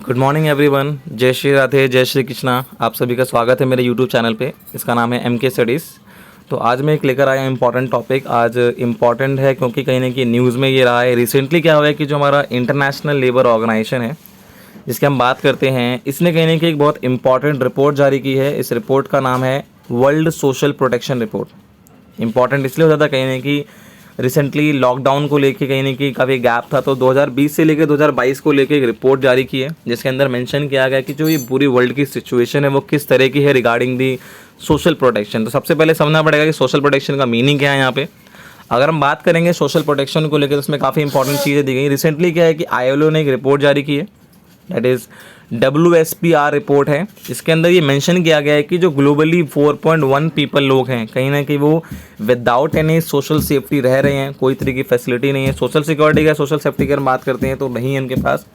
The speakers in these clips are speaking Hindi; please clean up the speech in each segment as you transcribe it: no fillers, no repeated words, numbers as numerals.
Good morning everyone. जय श्री राधे, जय श्री कृष्णा। आप सभी का स्वागत है मेरे यूट्यूब चैनल पे। इसका नाम है MK स्टडीज़। तो आज मैं एक लेकर आया इम्पॉर्टेंट टॉपिक। आज इम्पॉर्टेंट है क्योंकि कहीं ना कहीं न्यूज़ में ये रहा है। रिसेंटली क्या हुआ है कि जो हमारा इंटरनेशनल लेबर ऑर्गेनाइजेशन है जिसकी हम बात करते हैं, इसने कहीं ना कहीं एक बहुत इंपॉर्टेंट रिपोर्ट जारी की है। इस रिपोर्ट का नाम है world social protection report. Important इसलिए हो जाता कहीं ना कहीं रिसेंटली लॉकडाउन को लेके कहीं ना कहीं काफ़ी गैप था, तो 2020 से लेकर 2022 को लेके एक रिपोर्ट जारी की है जिसके अंदर मेंशन किया गया कि जो ये पूरी वर्ल्ड की सिचुएशन है वो किस तरह की है रिगार्डिंग दी सोशल प्रोटेक्शन। तो सबसे पहले समझना पड़ेगा कि सोशल प्रोटेक्शन का मीनिंग क्या है। यहाँ पे अगर हम बात करेंगे सोशल प्रोटेक्शन को लेकर तो उसमें काफ़ी इंपॉर्टेंट चीज़ें दी गई। रिसेंटली क्या है कि ILO ने एक रिपोर्ट जारी की है, दैट इज़ WSPR रिपोर्ट है। इसके अंदर ये मेंशन किया गया है कि जो ग्लोबली 4.1 पीपल लोग हैं कहीं ना कहीं वो विदाउट एनी सोशल सेफ्टी रह रहे हैं। कोई तरह की फैसिलिटी नहीं है, सोशल सिक्योरिटी का, सोशल सेफ्टी की बात करते हैं तो नहीं है उनके पास।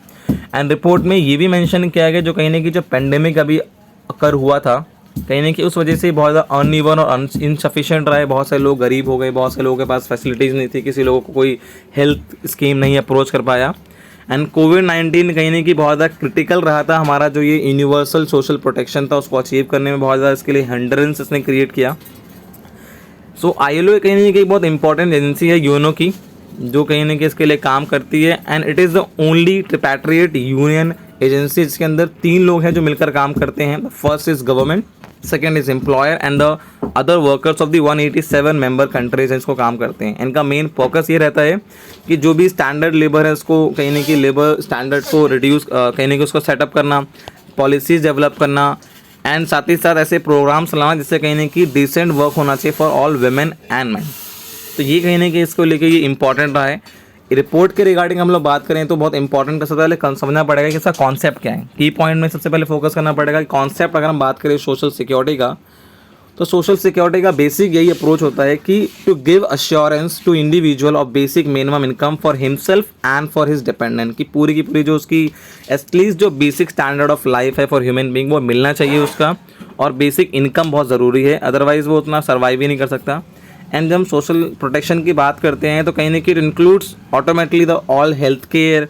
एंड रिपोर्ट में ये भी मेंशन किया गया जो कहीं ना कहीं जो पेंडेमिक अभी अकर हुआ था कहीं ना कहीं उस वजह से बहुत ज़्यादा अनइवन और इनसफिशिएंट रहा है। बहुत सारे लोग गरीब हो गए, बहुत सारे लोगों के पास फैसिलिटीज़ नहीं थी, किसी लोगों को कोई हेल्थ स्कीम नहीं अप्रोच कर पाया। एंड कोविड-19 कहीं ना कहीं बहुत ज़्यादा क्रिटिकल रहा था। हमारा जो ये यूनिवर्सल सोशल प्रोटेक्शन था उसको अचीव करने में बहुत ज़्यादा इसके लिए हिंड्रेंस इसने क्रिएट किया। सो ILO कहीं ना कहीं बहुत इंपॉर्टेंट एजेंसी है यूएनओ की, जो कहीं ना कहीं इसके लिए काम करती है। And it is the only tripartite union agency जिसके अंदर 3 लोग हैं जो मिलकर काम करते हैं। First is government, second is employer and the other workers of the 187 member countries इसको काम करते हैं। इनका मेन फोकस ये रहता है कि जो भी स्टैंडर्ड लेबर है उसको कहीं ना कहीं लेबर स्टैंडर्ड को रिड्यूस कहीं ना कहीं उसको सेटअप करना, पॉलिसीज़ डेवलप करना एंड साथ ही साथ ऐसे प्रोग्राम्स लाना जिससे कहीं ना कहीं डिसेंट वर्क होना चाहिए for all women and man. तो ये कहीं ना कहीं इसको लेके ये इंपॉर्टेंट रहा है। रिपोर्ट के रिगार्डिंग हम लोग बात करें तो बहुत इंपॉर्टेंट सबसे पहले समझना पड़ेगा कि इसका कॉन्सेप्ट क्या है। की पॉइंट में सबसे पहले फोकस करना पड़ेगा कि कॉन्सेप्ट अगर हम बात करें सोशल सिक्योरिटी का, तो सोशल सिक्योरिटी का बेसिक यही अप्रोच होता है कि to give assurance to individual of basic minimum income for himself and for his dependent, की पूरी जो उसकी एटलीस्ट जो बेसिक स्टैंडर्ड ऑफ लाइफ है फॉर ह्यूमन बींग वो मिलना चाहिए उसका। और बेसिक इनकम बहुत ज़रूरी है, अदरवाइज़ वो उतना सर्वाइव ही नहीं कर सकता। एंड जब हम सोशल प्रोटेक्शन की बात करते हैं तो कहीं ना कहीं includes automatically the all health care,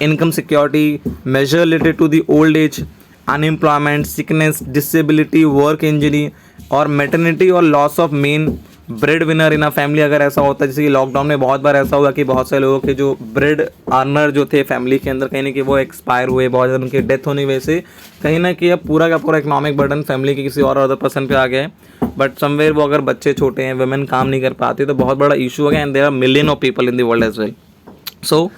income security, major related to the old age, unemployment, sickness, disability, work injury और मैटरनिटी और loss of main bread winner in a family. अगर ऐसा होता है जैसे कि लॉकडाउन में बहुत बार ऐसा हुआ कि बहुत सारे लोगों के जो ब्रेड अर्नर जो थे फैमिली के अंदर कहीं ना कहीं वो एक्सपायर हुए, बहुत ज़्यादा उनकी डेथ होने की वजह से कहीं ना कहीं अब पूरा का पूरा इकोनॉमिक बर्डन फैमिली के किसी और अदर पर्सन पे आ गया है। बट समवेयर वो अगर बच्चे छोटे हैं, वुमेन काम नहीं कर पाते तो बहुत बड़ा इशू हो गया। And there are million of people in the world as well. So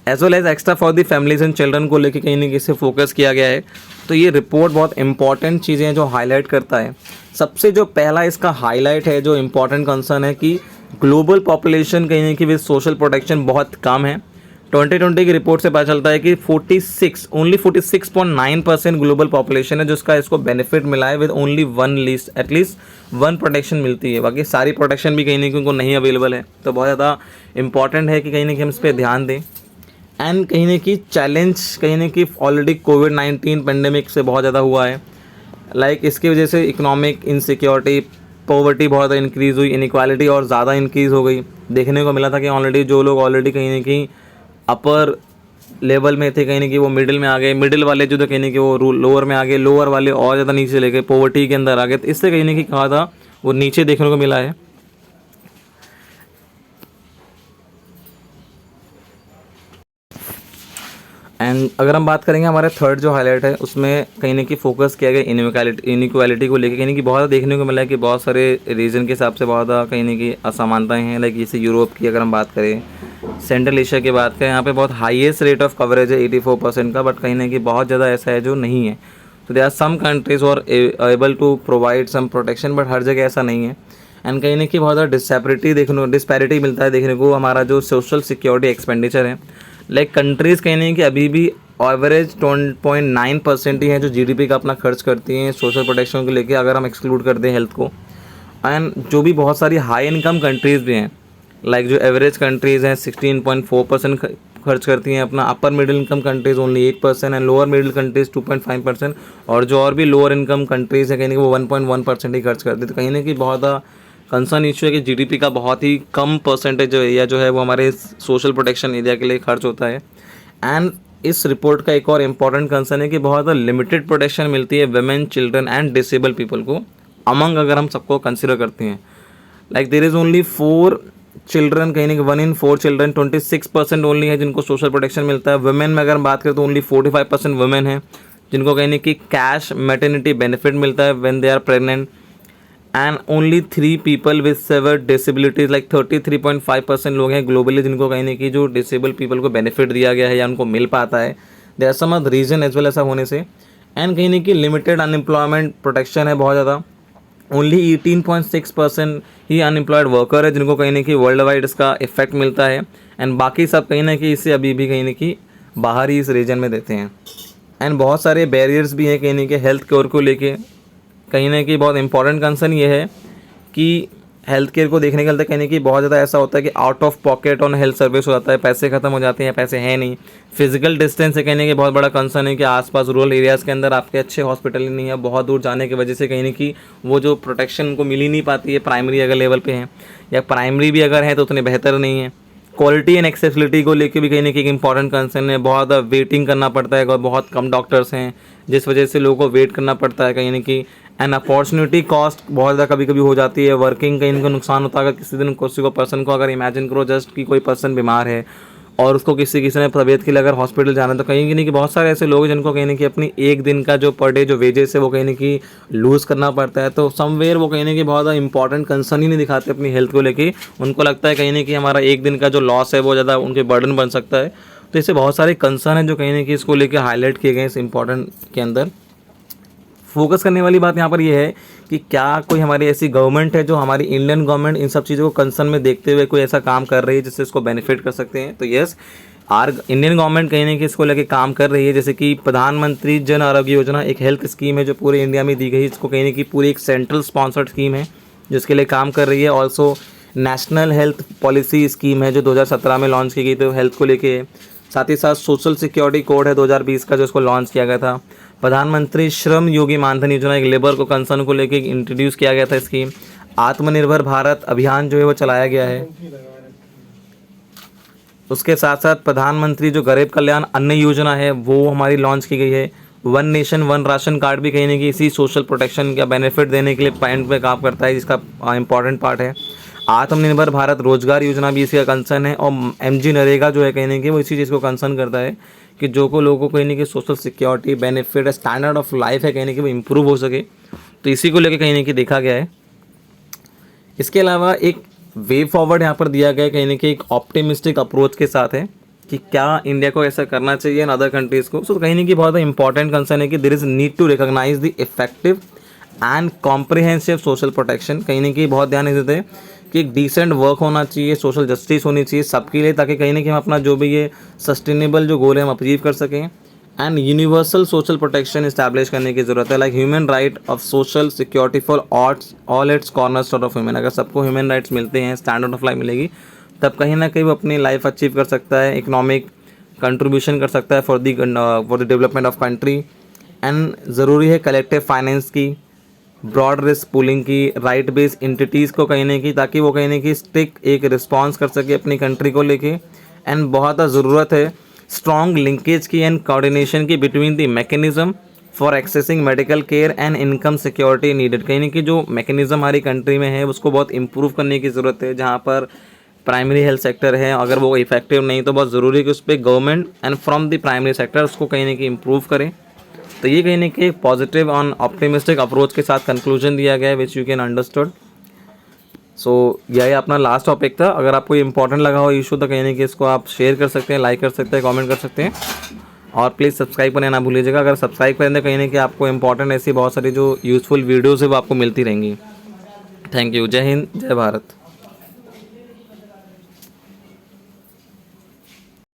as well as extra for the families and children को लेके कहीं ना कहीं से फोकस किया गया है। तो ये रिपोर्ट बहुत इंपॉर्टेंट चीज़ें हैं जो हाईलाइट करता है। सबसे जो पहला इसका हाईलाइट है, जो इंपॉर्टेंट कंसर्न है कि ग्लोबल पॉपुलेशन कहीं ना कहीं विद सोशल प्रोटेक्शन बहुत कम है। 2020 की रिपोर्ट से पता चलता है कि 46.9% ग्लोबल पॉपुलेशन है जिसका इसको बेनिफिट मिला है with only one list at least one protection मिलती है। बाकी सारी प्रोटेक्शन भी कहीं ना कहीं उनको नहीं अवेलेबल है। तो बहुत ज़्यादा इंपॉर्टेंट है कि कहीं ना कहीं हम इस पर ध्यान दें। एंड कहीं ना कहीं चैलेंज कहीं ना कहीं ऑलरेडी कोविड-19 पेंडेमिक से बहुत ज़्यादा हुआ है। लाइक इसकी वजह से इकोनॉमिक इनसिक्योरिटी, पॉवर्टी बहुत ज़्यादा इंक्रीज़ हुई, इनइक्वालिटी और ज़्यादा इंक्रीज़ हो गई। देखने को मिला था कि ऑलरेडी जो लोग ऑलरेडी कहीं ना कहीं अपर लेवल में थे कहीं ना कहीं वो मिडिल में आ गए, मिडिल वाले जो थे कहीं ना कहीं वो लोअर में आ गए, लोअर वाले और ज़्यादा नीचे चले गए, पॉवर्टी के अंदर आ गए। तो इससे कहीं ना कहीं कहा था वो नीचे देखने को मिला है। एंड अगर हम बात करेंगे हमारे थर्ड जो हाईलाइट है उसमें कहीं ना कहीं फोकस किया गया इनइक्वालिटी को लेकर। कहीं ना कहीं बहुत ज़्यादा देखने को मिला है कि बहुत सारे रीजन के हिसाब से बहुत ज़्यादा कहीं ना कहीं असमानताएं हैं। लाइक जैसे यूरोप की अगर हम बात करें, सेंट्रल एशिया की बात करें, यहाँ पे बहुत हाईएस्ट रेट ऑफ कवरेज है 84% का। बट कहीं ना कहीं बहुत ज़्यादा ऐसा है जो नहीं है। तो दे आर सम कंट्रीज और able to provide some protection, but हर जगह ऐसा नहीं है। एंड कहीं ना कहीं बहुत ज़्यादा डिस्पैरिटी मिलता है देखने को। हमारा जो सोशल सिक्योरिटी एक्सपेंडिचर है, लाइक कंट्रीज़ कहीं नहीं कि अभी भी एवरेज 2.9% ही है जो GDP का अपना खर्च करती हैं सोशल प्रोटेक्शन को लेके, अगर हम एक्सक्लूड कर दें हेल्थ को। एंड जो भी बहुत सारी हाई इनकम कंट्रीज़ भी हैं, लाइक जो एवरेज कंट्रीज़ हैं 16.4% खर्च करती हैं अपना। Upper middle income countries only 8% and lower middle countries 2.5%। और जो और भी लोअर इनकम कंट्रीज़ हैं कहीं ना वो 1.1% ही खर्च करती है। तो कहीं ना कहीं बहुत ज़्यादा कंसर्न इशू है कि GDP का बहुत ही कम परसेंटेज जो एरिया जो है वो हमारे सोशल प्रोटेक्शन एरिया के लिए खर्च होता है। एंड इस रिपोर्ट का एक और इम्पॉर्टेंट कंसर्न है कि बहुत लिमिटेड प्रोटेक्शन मिलती है women, children and disable people को अमंग, अगर हम सबको कंसिडर करते हैं। Like there is only 4 children, कहीं ना कहीं 1 in 4 चिल्ड्रन, 26% ओनली है जिनको सोशल प्रोटेक्शन मिलता है। वुमेन में अगर हम बात करें तो ओनली 45% वुमेन है जिनको कहीं ना कहीं कैश मैटरनिटी बेनिफिट मिलता है when they are pregnant, and only 3 people with severe disabilities, like 33.5% लोग हैं ग्लोबली जिनको कहीं ना कहीं जो डिसेबल पीपल को बेनिफिट दिया गया है या उनको मिल पाता है। There are some other reason as well ऐसा होने से, एंड कहीं ना कहीं लिमिटेड अनएम्प्लॉयमेंट प्रोटेक्शन है बहुत ज़्यादा। ओनली 18.6% ही अनएम्प्लॉयड वर्कर है जिनको कहीं ना कहीं वर्ल्ड वाइड इसका इफेक्ट मिलता है, एंड बाकी सब कहीं ना कहीं इससे अभी भी कहीं ना कहीं बाहर ही इस रीजन में देते हैं। एंड बहुत सारे बैरियर्स भी हैं कहीं ना कहीं हेल्थ केयर को लेके। कहीं ना कहीं बहुत इंपॉर्टेंट कंसर्न ये है कि हेल्थ केयर को देखने के लिए कहीं ना कहीं बहुत ज़्यादा ऐसा होता है कि out of pocket on health service हो जाता है, पैसे खत्म हो जाते हैं, पैसे हैं नहीं। फिजिकल डिस्टेंस से कहने की बहुत बड़ा कंसर्न है कि आसपास रूरल एरियाज़ के अंदर आपके अच्छे हॉस्पिटल नहीं है, बहुत दूर जाने की वजह से कहीं ना कहीं वो जो प्रोटेक्शन उनको मिल ही नहीं पाती है प्राइमरी अगर लेवल पे हैं, या प्राइमरी भी अगर है तो उतने बेहतर नहीं है। क्वालिटी एंड एक्सेसिबिलिटी को लेके भी कहीं ना कहीं इंपॉर्टेंट कंसर्न है। बहुत ज़्यादा वेटिंग करना पड़ता है और बहुत कम डॉक्टर्स हैं जिस वजह से लोगों को वेट करना पड़ता है कहीं ना कहीं। एंड अपॉर्चुनिटी कॉस्ट बहुत ज़्यादा कभी कभी हो जाती है, वर्किंग कहीं का नुकसान होता है। अगर किसी को पर्सन को अगर इमेजिन करो जस्ट कि कोई पर्सन बीमार है और उसको किसी ने तबीयत के लिए अगर हॉस्पिटल जाना है तो कहीं ना कहीं बहुत सारे ऐसे लोग हैं जिनको कहीं ना कहीं अपनी एक दिन का जो पर डे जो वेजेस है वो कहीं ना कहीं लूज़ करना पड़ता है। तो समवेयर वो कहीं ना कहीं बहुत ज़्यादा इंपॉर्टेंट कंसर्न ही नहीं दिखाते अपनी हेल्थ को लेके। उनको लगता है कहीं ना कहीं हमारा एक दिन का जो लॉस है वो ज़्यादा उनके बर्डन बन सकता है। तो इससे बहुत सारे कंसर्न हैं जो कहीं ना कहीं इसको लेकर हाईलाइट किए गए इस इंपॉर्टेंट के अंदर। फोकस करने वाली बात यहाँ पर यह है कि क्या कोई हमारी ऐसी गवर्नमेंट है जो हमारी इंडियन गवर्नमेंट इन सब चीज़ों को कंसर्न में देखते हुए कोई ऐसा काम कर रही है जिससे इसको बेनिफिट कर सकते हैं। तो यस, आर इंडियन गवर्नमेंट कहीं ना कहीं इसको लेके काम कर रही है। जैसे कि प्रधानमंत्री जन आरोग्य योजना एक हेल्थ स्कीम है जो पूरे इंडिया में दी गई है, इसको कहीं ना कहीं पूरी एक सेंट्रल स्पॉन्सर्ड स्कीम है जिसके लिए काम कर रही है। Also national health policy scheme है जो 2017 में लॉन्च की गई थी हेल्थ को लेके। साथ ही साथ सोशल सिक्योरिटी कोड है 2020 का जो इसको लॉन्च किया गया था। प्रधानमंत्री श्रम योगी मानधन योजना एक लेबर को कंसर्न को लेके इंट्रोड्यूस किया गया था स्कीम। आत्मनिर्भर भारत अभियान जो है वो चलाया गया है। उसके साथ साथ प्रधानमंत्री जो गरीब कल्याण अन्न योजना है वो हमारी लॉन्च की गई है। One nation one ration card भी कहीं ना कहीं इसी सोशल प्रोटेक्शन का बेनिफिट देने के लिए पॉइंट पे काम करता है जिसका इंपॉर्टेंट पार्ट है। आत्मनिर्भर भारत रोजगार योजना भी इसका कंसर्न है, और MG नरेगा जो है कहीं ना कहीं वो इसी चीज़ को कंसर्न करता है कि जो को लोगों को कहीं ना कहीं social security benefit standard of life है कहीं ना कहीं वो इम्प्रूव हो सके। तो इसी को लेकर कहीं ना कहीं देखा गया है। इसके अलावा एक वे फॉरवर्ड यहाँ पर दिया गया है कहीं ना कहीं एक ऑप्टिमिस्टिक अप्रोच के साथ है कि क्या इंडिया को ऐसा करना चाहिए इन अदर कंट्रीज़ को। सो कहीं ना कहीं बहुत इंपॉर्टेंट कंसर्न है कि there is need to recognise the effective and comprehensive social protection. कहीं ना कहीं बहुत ध्यान देते हैं कि एक डिसेंट वर्क होना चाहिए, सोशल जस्टिस होनी चाहिए सबके लिए, ताकि कहीं ना कहीं हम अपना जो भी ये सस्टेनेबल जो गोल है हम अचीव कर सकें। And universal social protection establish करने की ज़रूरत है, like human right of social security for all it's corner stone of human. अगर सबको ह्यूमन राइट्स मिलते हैं, स्टैंडर्ड ऑफ लाइफ मिलेगी, तब कहीं ना कहीं वो अपनी लाइफ अचीव कर सकता है, इकोनॉमिक कंट्रीब्यूशन कर सकता है for the development of country. And ज़रूरी है कलेक्टिव फाइनेंस की, ब्रॉड रिस्क पूलिंग की, राइट बेस्ड इंटिटीज़ को कहीं ना कहीं, ताकि वो कहीं ना कहीं स्टिक एक रिस्पॉन्स कर सके अपनी कंट्री को लेके। एंड बहुत ज़रूरत है स्ट्रॉन्ग लिंकेज की एंड कोऑर्डिनेशन की between the mechanism for accessing medical care and income security needed. कहीं ना कहीं जो मैकेनिज्म हमारी कंट्री में है उसको बहुत इम्प्रूव करने की ज़रूरत है। जहाँ पर प्राइमरी हेल्थ सेक्टर है, अगर वो इफेक्टिव नहीं तो बहुत ज़रूरी है कि उस पर government and from the primary sector उसको कहीं ना कहीं इम्प्रूव करें। तो ये कहीं ना कहीं पॉजिटिव ऑन ऑप्टिमिस्टिक अप्रोच के साथ कंक्लूजन दिया गया है विच यू कैन अंडरस्टूड। सो यही अपना लास्ट टॉपिक था। अगर आपको इंपॉर्टेंट लगा हो इशू तो कहीं ना कहीं इसको आप शेयर कर सकते हैं, लाइक कर सकते हैं, कमेंट कर सकते हैं, और प्लीज़ सब्सक्राइब करना ना भूलिएगा। अगर सब्सक्राइब करें तो कहीं ना कहीं आपको इंपॉर्टेंट ऐसी बहुत सारी जो यूज़फुल वीडियोज़ है वो आपको मिलती रहेंगी। Thank you. जय हिंद, जय भारत।